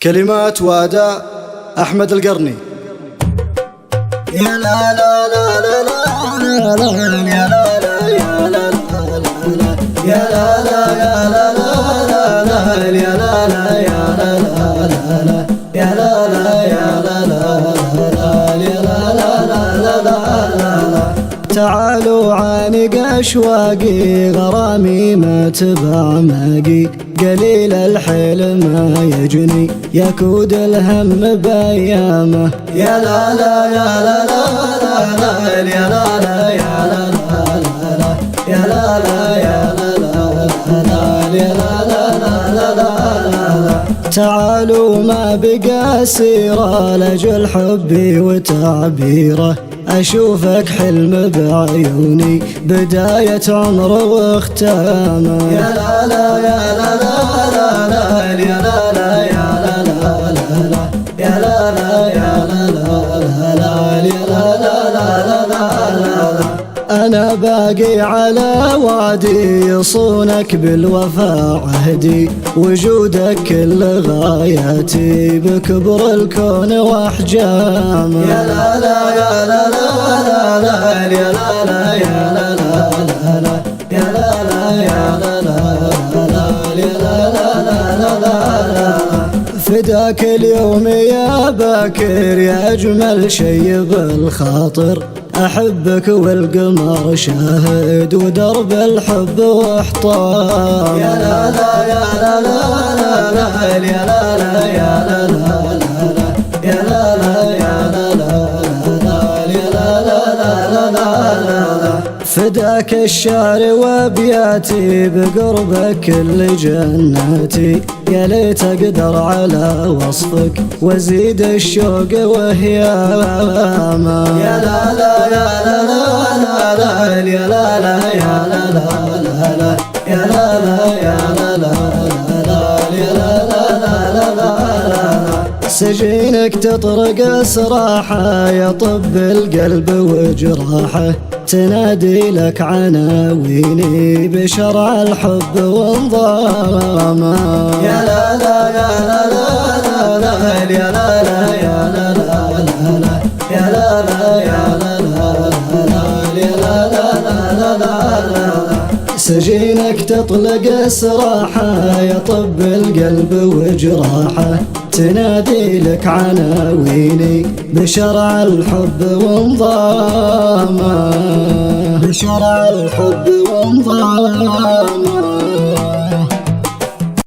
كلمات وأداء أحمد القرني. يا لا لا لا لا لا لا يا لا لا يا لا لا يا لا لا يا لا لا يا لا لا يا لا لا يا لا لا يا لا لا تعالوا عانق أشواقي غرامي ما تبع ماقي قليل الحيل ما يجني يكود الهم بأيامه يا لا لا يا لا لا لا يا لا لا يا لا لا يا لا لا يا لا لا تعالوا ما بقى سيرة لجل حبي وتعبيره أشوفك حلم بعيوني بداية عمر واختامه يا لا لا يا لا لا لا يا لا لا يا لا لا يا لا لا يا لا لا أنا باقي على وعدي يصونك بالوفاء عهدي وجودك كل غاياتي بكبر الكون واحجامه يا لا لا يا لا لا لا يا لا لا يا لا لا يا لا لا يا لا لا فداك اليوم يا باكر يا أجمل شي بالخاطر أحبك والقمر شاهد ودرب الحب واحطام يا لا لا يا لا لا لا يا لا لا يا لا لا يا لا لا يا لا لا فداك الشعر وابياتي بقربك كل جناتي يا ليت اقدر على وصفك وازيد الشوق وهيامه يا لا لا يا لا لا يا لا لا يا لا لا يا لا لا يا لا لا سجينك تطرق اسراحه يطب القلب وجراحه تنادي لك عناويني بشرع الحب وانظامه يا لا لا يا لا لا يا لا لا يا لا لا يا لا لا يا لا سجينك تطلق اسراحه يطب القلب وجراحه تنادي لك عناويني بشرع الحب وانظامه بشرع الحب وانظامه